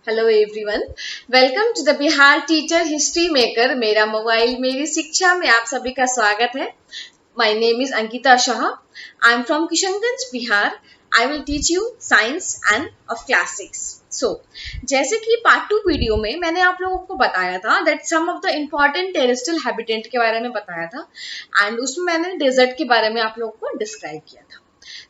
Hello everyone, welcome to the Bihar teacher history maker. मेरा mobile मेरी शिक्षा में आप सभी का स्वागत है। My name is Ankita Shah. I am from Kishanganj, Bihar. I will teach you science and of classics. So जैसे कि पार्ट 2 वीडियो में मैंने आप लोगों को बताया था that some of the important terrestrial habitant के बारे में बताया था एंड उसमें मैंने डेजर्ट के बारे में आप लोगों को डिस्क्राइब किया था।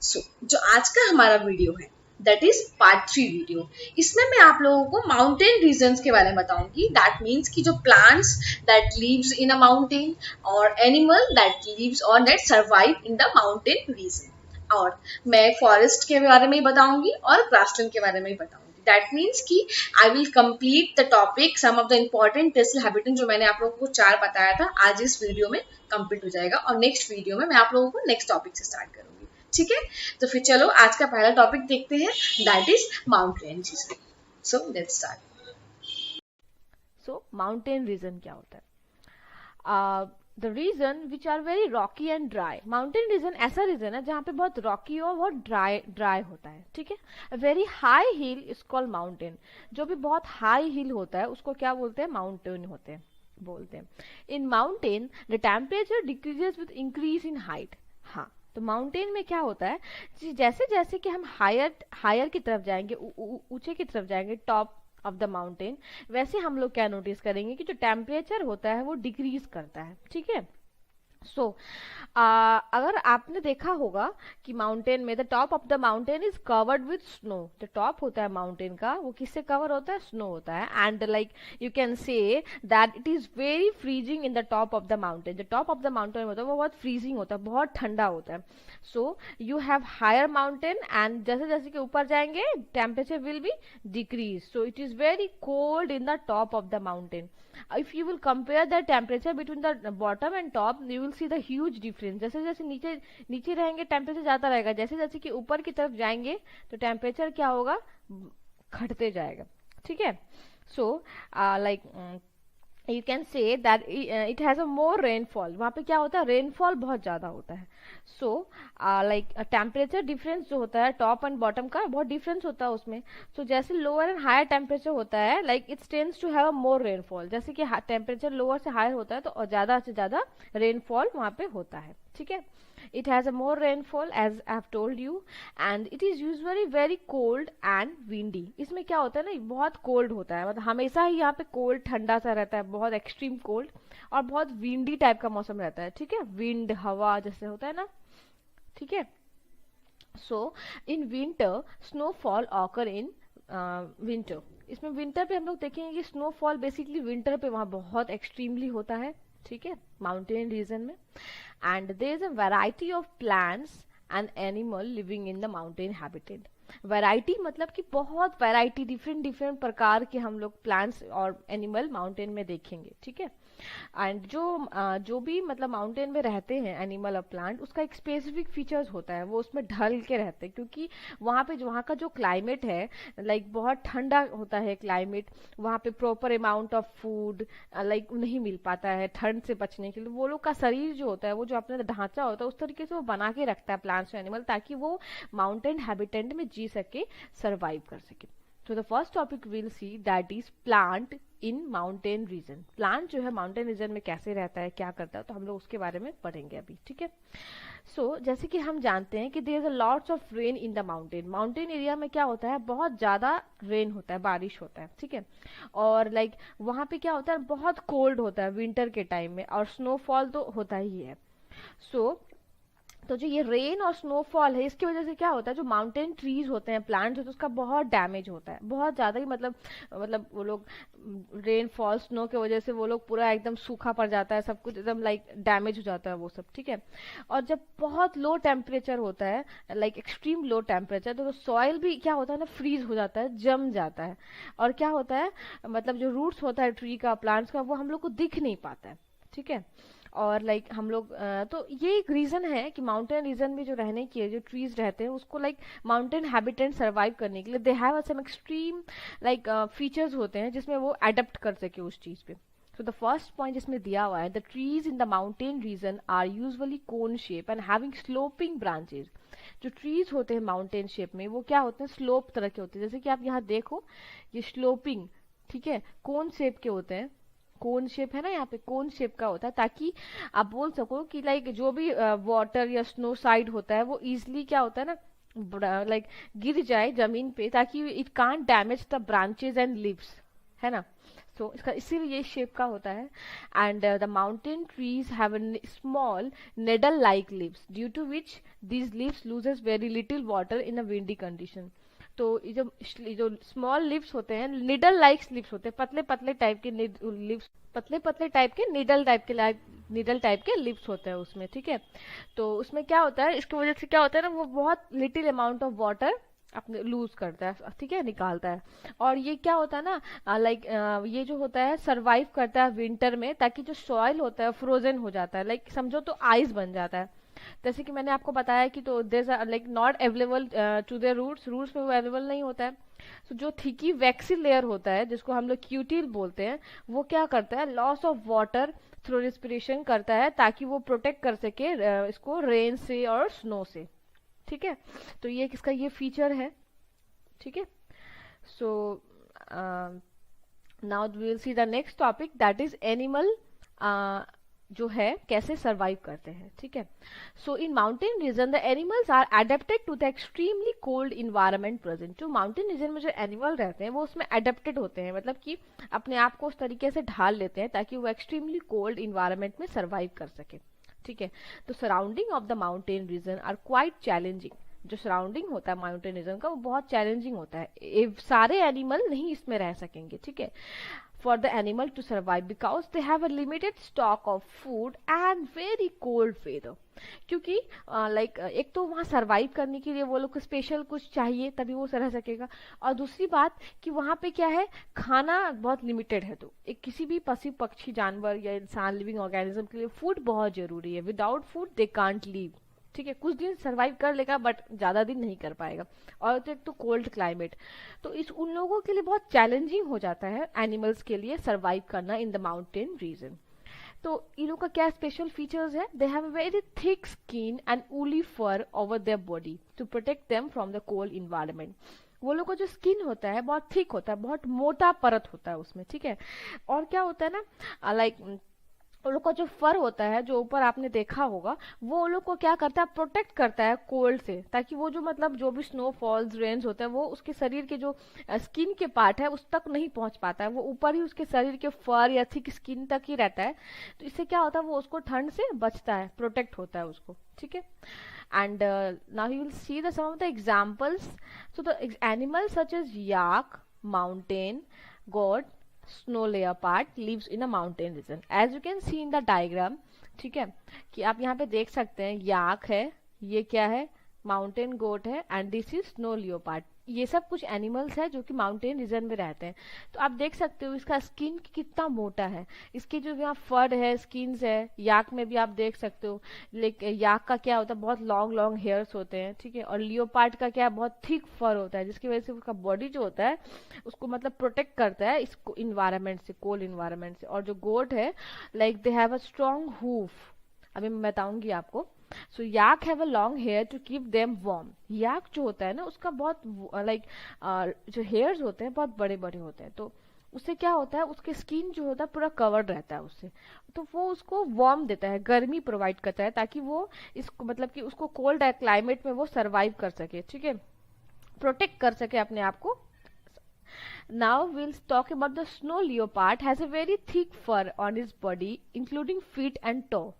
सो जो आज का हमारा वीडियो है दैट इज पार्ट 3 वीडियो। इसमें मैं आप लोगों को माउंटेन रीजन्स के बारे में बताऊंगी। दैट मीन्स कि जो plants that lives in a mountain और एनिमल दैट लिव्स और that survive in the mountain region. और मैं फॉरेस्ट के बारे में ही बताऊंगी और ग्रासलैंड के बारे में ही बताऊंगी। दैट मीन्स कि I will complete the topic some of the important terrestrial habitat जो मैंने आप लोगों को 4 बताया था आज इस वीडियो में कंप्लीट हो जाएगा और नेक्स्ट वीडियो में मैं आप लोगों को नेक्स्ट टॉपिक से स्टार्ट करूंगी। ठीक है, तो फिर चलो आज का पहला टॉपिक देखते हैं that is mountain region. So let's start. So mountain region क्या होता है? The region which are very rocky and dry. Mountain region ऐसा रीजन है जहाँ पे बहुत रॉकी और बहुत ड्राई होता है। ठीक है, very high heel is called mountain. जो भी बहुत हाई हिल होता है उसको क्या बोलते हैं? माउंटेन बोलते हैं। In mountain the temperature decreases with increase in height. हाँ, तो माउंटेन में क्या होता है, जैसे जैसे कि हम हायर की तरफ जाएंगे, ऊंचे की तरफ जाएंगे, टॉप ऑफ द माउंटेन, वैसे हम लोग क्या नोटिस करेंगे कि जो टेम्परेचर होता है वो डिक्रीज करता है। ठीक है, सो अगर आपने देखा होगा कि माउंटेन में the top of the mountain is covered with snow. जो टॉप होता है माउंटेन का वो किससे कवर होता है? स्नो होता है। And like you can say that it is very freezing in the top of the mountain. जो टॉप ऑफ द माउंटेन होता है वो बहुत फ्रीजिंग होता है, बहुत ठंडा होता है। So you have higher mountain and जैसे जैसे कि ऊपर जाएंगे temperature will be decrease. So it is very cold in the top of the mountain. If you will compare the temperature between the bottom and top, you will see the huge difference. जैसे जैसे नीचे रहेंगे temperature जाता रहेगा, जैसे जैसे कि ऊपर की तरफ जाएंगे तो टेम्परेचर क्या होगा? घटते जाएगा। ठीक है, so like you can say that it has a more rainfall. वहाँ पे क्या होता है? रेनफॉल बहुत ज्यादा होता है। सो लाइक टेम्परेचर डिफरेंस जो होता है टॉप एंड बॉटम का बहुत डिफरेंस होता है उसमें। सो जैसे लोअर एंड हायर टेम्परेचर होता है like it tends to have a more rainfall. जैसे कि टेम्परेचर लोअर से हायर होता है तो ज्यादा से ज्यादा रेनफॉल वहाँ पे होता है। ठीक है, it has a more rainfall as I have told you and it is usually very cold and windy. इसमें क्या होता है ना, बहुत कोल्ड होता है, मतलब हमेशा ही यहाँ पे कोल्ड ठंडा सा रहता है, बहुत एक्सट्रीम कोल्ड, और बहुत विंडी टाइप का मौसम रहता है। ठीक है, विंड हवा जैसे होता है ना। ठीक है, so in winter snowfall occur in winter. इसमें विंटर पे हम लोग देखेंगे कि स्नोफॉल बेसिकली विंटर पे वहाँ बहुत एक्सट्रीमली होता है। ठीक है, माउंटेन रीजन में। And there is a variety of plants and animal living in the mountain habitat. Variety मतलब कि बहुत वैरायटी, डिफरेंट प्रकार के हम लोग प्लांट्स और एनिमल माउंटेन में देखेंगे। ठीक है, एंड जो भी मतलब माउंटेन में रहते हैं एनिमल और प्लांट, उसका एक स्पेसिफिक फीचर्स होता है, वो उसमें ढल के रहते हैं क्योंकि वहाँ पे वहाँ का जो क्लाइमेट है लाइक बहुत ठंडा होता है क्लाइमेट। वहाँ पे proper amount of food like नहीं मिल पाता है ठंड से बचने के लिए। वो लोग का शरीर जो होता है, वो जो अपना ढांचा होता है, उस तरीके से वो बना के रखता है प्लांट्स और एनिमल, ताकि वो माउंटेन हैबिटेट में जी सके, सर्वाइव कर सके। तो the first topic will see that is plant in mountain reason. Plant जो है माउंटेन रीजन में कैसे रहता है, क्या करता है, तो हम लोग उसके बारे में पढ़ेंगे अभी। ठीक है, सो जैसे कि हम जानते हैं कि there is a lots of rain in the mountain. Mountain area में क्या होता है? बहुत ज्यादा रेन होता है, बारिश होता है। ठीक है, और लाइक वहां पे क्या होता है? बहुत कोल्ड होता है विंटर के टाइम में, और स्नोफॉल तो होता ही है। सो तो जो ये रेन और स्नोफॉल है, इसकी वजह से क्या होता है? जो माउंटेन ट्रीज होते हैं, प्लांट्स होते हैं, उसका बहुत डैमेज होता है, बहुत ज्यादा ही। मतलब वो लोग रेन फॉल स्नो की वजह से वो लोग पूरा एकदम सूखा पड़ जाता है, सब कुछ एकदम लाइक डैमेज हो जाता है वो सब। ठीक है, और जब बहुत लो टेम्परेचर होता है लाइक एक्सट्रीम लो टेम्परेचर, तो सॉइल भी क्या होता है ना, फ्रीज हो जाता है, जम जाता है। और क्या होता है, मतलब जो रूट्स होता है ट्री का, प्लांट्स का, वो हम लोग को दिख नहीं पाता है। ठीक है, और लाइक हम लोग तो ये एक रीजन है कि माउंटेन रीजन में जो रहने की जो ट्रीज रहते हैं उसको लाइक माउंटेन हैबिटेट सर्वाइव करने के लिए they have some extreme like features होते हैं जिसमें वो अडेप्ट कर सके उस चीज पे। So the first point इसमें दिया हुआ है, the trees in the mountain region are usually cone shape and having sloping branches. जो ट्रीज होते हैं माउंटेन शेप में वो क्या होते हैं, स्लोप तरह के होते हैं, जैसे कि आप यहाँ देखो ये स्लोपिंग, ठीक है, कोन शेप के होते हैं, कोन शेप है ना, यहाँ पे कोन शेप का होता है, ताकि आप बोल सको कि लाइक जो भी वाटर या स्नो साइड होता है वो इजिली क्या होता है ना, लाइक गिर जाए जमीन पे, ताकि it can't damage the branches and leaves, है ना. सो इसका इसीलिए ये शेप का होता है. And the mountain trees have small needle like leaves due to which these leaves loses very little water in a windy condition. तो ये जो स्मॉल लिव्स होते हैं, निडल लाइक लिव्स होते हैं, पतले पतले टाइप के लिव्स, पतले पतले टाइप के निडल टाइप के लिप्स होते हैं उसमें, ठीक है. तो उसमें क्या होता है, इसकी वजह से क्या होता है ना, वो बहुत लिटिल अमाउंट ऑफ वाटर अपने लूज करता है, ठीक है, निकालता है. और ये क्या होता है ना, लाइक ये जो होता है सर्वाइव करता है विंटर में, ताकि जो सॉइल होता है फ्रोजन हो जाता है, लाइक समझो तो आइस बन जाता है. जैसे कि मैंने आपको बताया कि तो there like not available to their roots में वो अवेलेबल नहीं होता है. तो जो थिकी वैक्सी लेयर होता है जिसको हम लोग क्यूटिल बोलते हैं, वो क्या करता है, loss of water through respiration करता है, ताकि वो प्रोटेक्ट कर सके इसको रेन से और स्नो से, ठीक है. तो ये किसका ये फीचर है, ठीक है. So now we will see the next topic, that is animal जो है कैसे सरवाइव करते हैं, ठीक है. So in mountain region the animals are adapted to the extremely cold environment present. जो माउंटेन रीजन में जो एनिमल रहते हैं वो उसमें एडेप्टेड होते हैं, मतलब कि अपने आप को उस तरीके से ढाल लेते हैं ताकि वो एक्सट्रीमली कोल्ड इन्वायरमेंट में सरवाइव कर सके, ठीक है. तो surrounding of the mountain region are quite challenging. जो सराउंडिंग होता है माउंटेन रीजन का वो बहुत चैलेंजिंग होता है, सारे एनिमल नहीं इसमें रह सकेंगे, ठीक है. For the animal to survive because they have a limited stock of food and very cold weather. क्योंकि लाइक एक तो वहाँ सरवाइव करने के लिए वो लोग को स्पेशल कुछ चाहिए तभी वो रह सकेगा, और दूसरी बात कि वहाँ पे क्या है, खाना बहुत लिमिटेड है. तो एक किसी भी पशु पक्षी जानवर या इंसान लिविंग ऑर्गेनिज्म के लिए फूड बहुत जरूरी है. Without food they can't leave, ठीक है. कुछ दिन सरवाइव कर लेगा बट ज्यादा दिन नहीं कर पाएगा. और तो एक तो कोल्ड क्लाइमेट, तो इस उन लोगों के लिए बहुत चैलेंजिंग हो जाता है एनिमल्स के लिए सरवाइव करना इन द माउंटेन रीजन. तो इन लोगों का क्या स्पेशल फीचर्स है, they have a very thick skin and woolly fur over their body to protect them from the cold environment. वो लोग का जो स्किन होता है बहुत थिक होता है, बहुत मोटा परत होता है उसमें, ठीक है. और क्या होता है ना, लाइक उन लोग का जो फर होता है जो ऊपर आपने देखा होगा, वो उन लोग को क्या करता है, प्रोटेक्ट करता है कोल्ड से, ताकि वो जो मतलब जो भी स्नो फॉल्स रेन्स होता है वो उसके शरीर के जो स्किन के पार्ट है उस तक नहीं पहुंच पाता है, वो ऊपर ही उसके शरीर के फर या थिक स्किन तक ही रहता है. तो इससे क्या होता है, वो उसको ठंड से बचता है, प्रोटेक्ट होता है उसको, ठीक है. And now you will see some of the examples. So the animals such as yak, mountain goat, snow leopard lives in a mountain region. As you can see in the diagram, ठीक है, कि आप यहाँ पे देख सकते हैं याक है, ये क्या है, माउंटेन गोट है, and this is snow leopard. ये सब कुछ एनिमल्स है जो कि माउंटेन रीजन में रहते हैं. तो आप देख सकते हो इसका स्किन कितना मोटा है, इसकी जो यहाँ फर है, स्किन्स है. याक में भी आप देख सकते हो, लेकिन याक का क्या होता है, बहुत लॉन्ग लॉन्ग हेयर्स होते हैं, ठीक है. और लियोपार्ड का क्या, बहुत थिक फर होता है, जिसकी वजह से उसका बॉडी जो होता है उसको मतलब प्रोटेक्ट करता है इस इन्वायरमेंट से, कोल्ड इन्वायरमेंट से. और जो गोट है, like they have a strong hoof, अभी मैं बताऊंगी आपको. So yak have a long hair to keep them warm. Yak जो होता है ना उसका बहुत लाइक जो हेयर्स होते हैं बहुत बड़े बड़े होते हैं, तो उससे क्या होता है, उसके स्किन जो होता है पूरा कवर्ड रहता है उससे, तो वो उसको वार्म देता है, गर्मी प्रोवाइड करता है, ताकि वो इसको मतलब कि उसको कोल्ड क्लाइमेट में वो सरवाइव कर सके, ठीक है, प्रोटेक्ट कर सके अपने आप को. Now we'll talk about the snow leopard has a very thick fur on his body including feet and toe.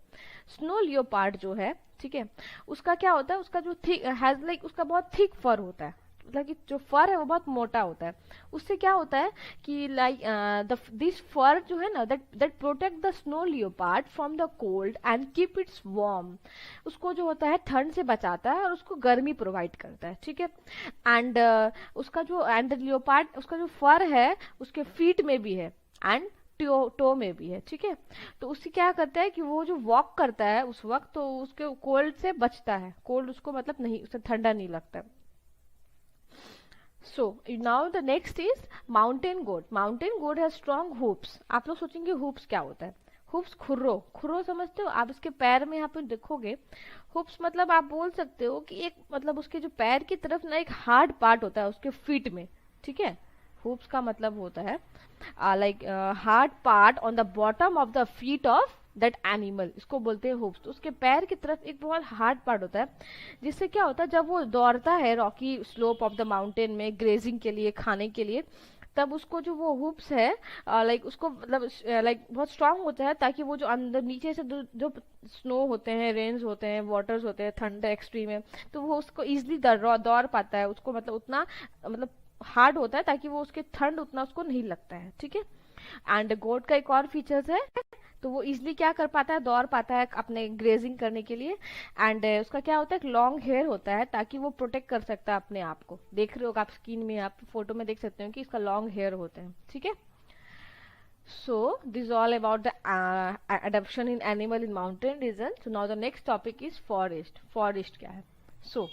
Snow leopard जो है, ठीक है, उसका क्या होता है, उसका जो थिक हैज लाइक उसका बहुत थिक फर होता है, मतलब कि जो फर है वो बहुत मोटा होता है. उससे क्या होता है कि लाइक दिस फर जो है ना, that protect the snow leopard from the cold and keep its warm. उसको जो होता है ठंड से बचाता है और उसको गर्मी प्रोवाइड करता है, ठीक है. एंड उसका जो एंड द लियोपार्ड उसका जो फर है उसके फीट में भी है एंड टो में भी है, ठीक है. तो उससे क्या करता है कि वो जो वॉक करता है उस वक्त तो उसके कोल्ड से बचता है, कोल्ड उसको मतलब नहीं, उसे ठंडा नहीं लगता. So now the next is mountain goat. Mountain goat has strong hoops. आप लोग सोचेंगे हुप्स क्या होता है. हुप्स खुर्रो, खुर्रो समझते हो आप, इसके पैर में यहाँ पे देखोगे. हुप्स मतलब आप बोल सकते हो कि एक मतलब उसके जो पैर की तरफ ना एक हार्ड पार्ट होता है उसके फीट में. ठीक है, हुप्स का मतलब होता है like hard part on the bottom of the feet of that animal, इसको बोलते हैं हुप्स. तो उसके पैर की तरफ एक बहुत हार्ड पार्ट होता है, जिससे क्या होता है जब वो दौड़ता है Rocky slope of the mountain में ग्रेजिंग के लिए, खाने के लिए, तब उसको जो वो हुप्स है लाइक उसको मतलब लाइक बहुत स्ट्रांग होता है, ताकि वो जो अंदर नीचे से जो स्नो होते हैं, रेन्स होते हैं, वाटर्स होते हैं, ठंड एक्सट्रीम है, तो वो उसको इजिली दौड़ पाता है. उसको मतलब उतना मतलब हार्ड होता है ताकि वो उसके ठंड उतना उसको नहीं लगता है. ठीक है. एंड गोट का एक और फीचर्स है, तो वो इजिली क्या कर पाता है, दौड़ पाता है अपने ग्रेजिंग करने के लिए. एंड उसका क्या होता है, लॉन्ग हेयर होता है ताकि वो प्रोटेक्ट कर सकता है अपने आप को. देख रहे हो आप स्क्रीन में, आप फोटो में देख सकते हो कि इसका लॉन्ग हेयर होते हैं. ठीक है. So this all about the adaptation in animal in mountain region. So now the next topic is forest. Forest क्या है. So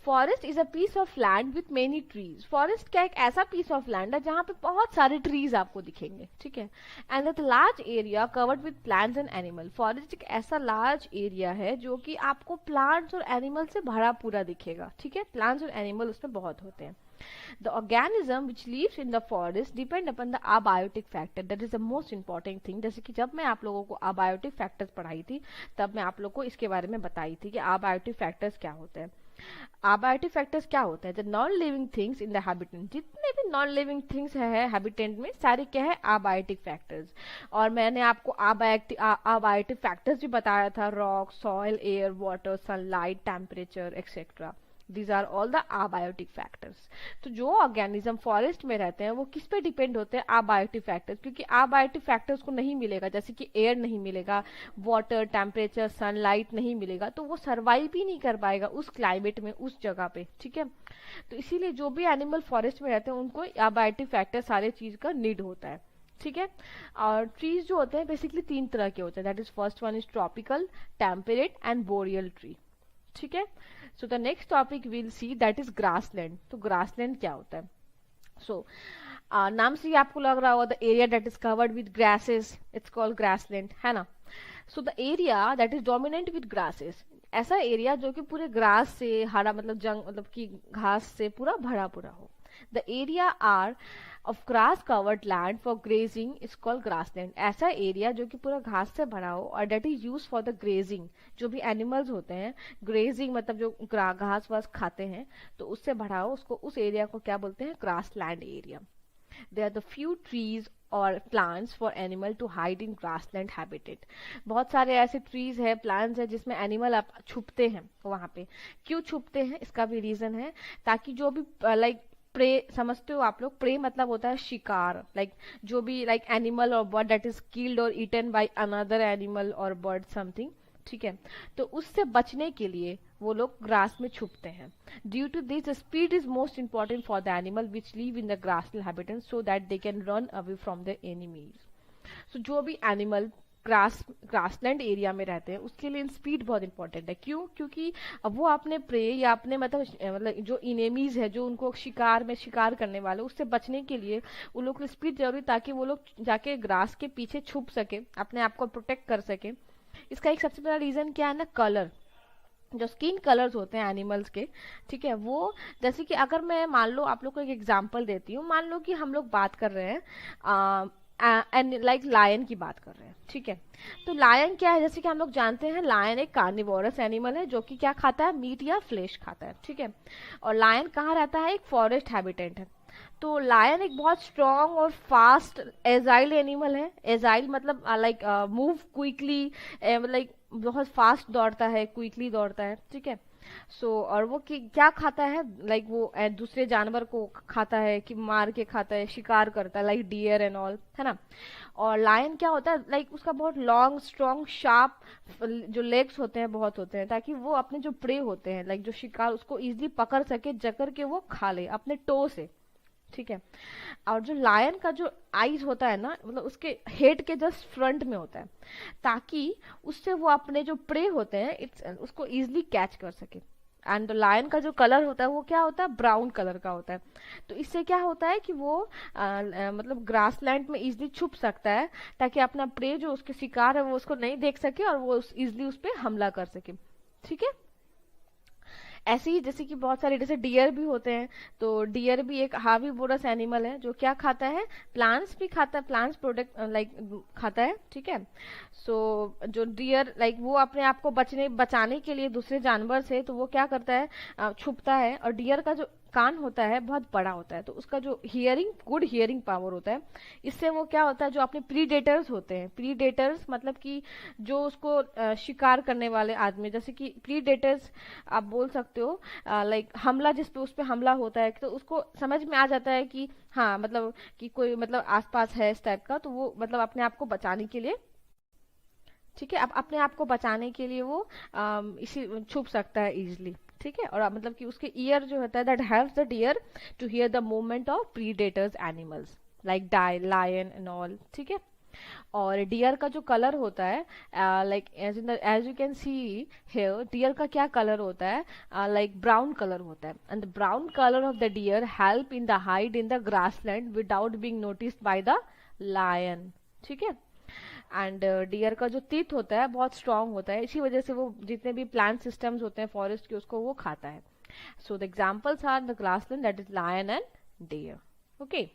forest is a piece of land with many trees. Forest क्या एक ऐसा piece of land है जहां पे बहुत सारे ट्रीज आपको दिखेंगे. ठीक है. And the large area covered with plants and animal. Forest एक ऐसा लार्ज एरिया है जो कि आपको प्लांट्स और एनिमल से भरा पूरा दिखेगा. ठीक है. प्लांट्स और एनिमल उसमें बहुत होते हैं. The organism which lives in the forest depend upon the abiotic factor. That is the most important thing. जैसे कि जब मैं आप लोगों को abiotic factors पढ़ाई थी, तब मैं आप लोगों को इसके बारे में बताई थी कि abiotic factors क्या होते हैं. abiotic factors क्या होते हैं. The non living things in the habitat. जितने भी non living things है habitat में, सारे क्या है, abiotic factors. और मैंने आपको abiotic factors भी बताया था, rock, soil, air, water, sunlight, temperature, etc. These are all the abiotic factors. तो जो ऑर्गेनिज्म फॉरेस्ट में रहते हैं वो किस पे डिपेंड होते हैं, abiotic factors. क्योंकि abiotic factors को नहीं मिलेगा, जैसे कि एयर नहीं मिलेगा, वाटर, टेम्परेचर, सनलाइट नहीं मिलेगा, तो वो सर्वाइव ही नहीं कर पाएगा उस क्लाइमेट में, उस जगह पे. ठीक है. तो इसीलिए जो भी एनिमल फॉरेस्ट में रहते हैं उनको abiotic factor सारे चीज का नीड होता है. ठीक है. और ट्रीज जो होते हैं बेसिकली 3 तरह के होते हैं. That is first one is tropical, temperate and boreal tree. ठीक है. So the next topic will see that is grassland. तो ग्रासलैंड क्या होता है. सो नाम से ही आपको लग रहा होगा the area that is covered with grasses, it's called grassland, है ना. So the area that is dominant with grasses, ऐसा एरिया जो कि पूरे ग्रास से हरा मतलब जंग मतलब कि घास से पूरा भरा पूरा हो. The area are of grass covered land for grazing is called grassland. ऐसा एरिया जो कि पूरा घास से भरा हो और that is use for the grazing. जो भी एनिमल्स होते हैं, ग्रेजिंग मतलब जो घास वास खाते हैं, तो उससे भरा हो, उसको उस एरिया को क्या बोलते हैं, grassland area. There are the few trees or plants for animal to hide in grassland habitat. बहुत सारे ऐसे ट्रीज है, प्लांट्स है जिसमें एनिमल आप छुपते हैं वहां पे. क्यों छुपते हैं, इसका भी रीजन है, ताकि जो भी लाइक प्रे, समझते हो आप लोग, प्रे मतलब होता है शिकार, लाइक जो भी लाइक एनिमल और बर्ड दैट इज किल्ड और ईटन बाय अनदर एनिमल और बर्ड समथिंग. ठीक है. तो उससे बचने के लिए वो लोग ग्रास में छुपते हैं. Due to this speed is most important for the animal which live in the grassland habitat so that they can run away from the enemies. So जो भी एनिमल ग्रासलैंड एरिया में रहते हैं उसके लिए स्पीड बहुत इंपॉर्टेंट है. क्यों, क्योंकि अब वो अपने प्रे या अपने मतलब जो इनेमीज है, जो उनको शिकार में शिकार करने वाले, उससे बचने के लिए उन लोग को स्पीड जरूरी, ताकि वो लोग जाके ग्रास के पीछे छुप सके, अपने आप को प्रोटेक्ट कर सके. इसका एक सबसे बड़ा रीजन क्या है ना, कलर. जो स्किन कलर्स होते हैं एनिमल्स के, ठीक है, वो जैसे कि अगर मैं मान लो आप लोग को एक एग्जांपल देती हूँ. मान लो कि हम लोग बात कर रहे हैं लाइक लायन की बात कर रहे हैं. ठीक है. तो लायन क्या है, जैसे कि हम लोग जानते हैं लायन एक कार्निवोरस एनिमल है जो कि क्या खाता है, मीट या फ्लेश खाता है. ठीक है. और लायन कहाँ रहता है, एक फॉरेस्ट हैबिटेट है. तो लायन एक बहुत स्ट्रॉन्ग और फास्ट एजाइल एनिमल है. एजाइल मतलब लाइक मूव क्विकली, लाइक बहुत फास्ट दौड़ता है, क्विकली दौड़ता है. ठीक है. और वो क्या खाता है, लाइक वो दूसरे जानवर को खाता है, कि मार के खाता है, शिकार करता है, लाइक डियर एंड ऑल, है ना. और लायन क्या होता है, लाइक उसका बहुत लॉन्ग स्ट्रॉन्ग शार्प जो लेग्स होते हैं बहुत होते हैं, ताकि वो अपने जो प्रे होते हैं, लाइक जो शिकार, उसको इजिली पकड़ सके, जकड़ के वो खा ले अपने टो से. ठीक है. और जो लायन का जो आईज होता है ना, मतलब उसके हेड के जस्ट फ्रंट में होता है, ताकि उससे वो अपने जो प्रे होते हैं उसको इजिली कैच कर सके. एंड लायन का जो कलर होता है वो क्या होता है, ब्राउन कलर का होता है। तो इससे क्या होता है कि वो मतलब ग्रासलैंड में इजिली छुप सकता है, ताकि अपना प्रे जो उसके शिकार है वो उसको नहीं देख सके और वो इजिली उस पर हमला कर सके। ठीक है, ऐसे ही जैसे कि बहुत सारे जैसे डियर भी होते हैं, तो डियर भी एक हार्बीवोरस एनिमल है जो क्या खाता है, प्लांट्स भी खाता है, प्लांट्स प्रोडक्ट लाइक खाता है। ठीक है, सो जो डियर लाइक वो अपने आप को बचाने के लिए दूसरे जानवर से, तो वो क्या करता है, छुपता है। और डियर का जो कान होता है बहुत बड़ा होता है, तो उसका जो गुड हियरिंग पावर होता है, इससे वो क्या होता है, जो अपने प्रीडेटर्स होते हैं, प्रीडेटर्स मतलब कि जो उसको शिकार करने वाले आदमी, जैसे कि प्रीडेटर्स आप बोल सकते हो, लाइक हमला, जिस पे उस पे हमला होता है, तो उसको समझ में आ जाता है कि हाँ मतलब कि कोई मतलब आसपास है इस टाइप का, तो वो मतलब अपने आप को बचाने के लिए, ठीक है, अब अपने आप को बचाने के लिए वो इसी छुप सकता है इजिली। ठीक है, और मतलब कि उसके ईयर जो होता है, that helps the deer to hear the movement of predators animals like lion and all. ठीक है, और डियर का जो कलर होता है, like as you can see here, deer का क्या कलर होता है, लाइक ब्राउन कलर होता है। And the brown colour of the deer help in the hide in the grassland without being noticed by the lion. ठीक है, and dear का जो टीथ होता है बहुत स्ट्रांग होता है, इसी वजह से वो जितने भी प्लांट सिस्टम्स होते हैं फॉरेस्ट के, उसको वो खाता है। So the examples are the grassland, that is lion and deer. Okay,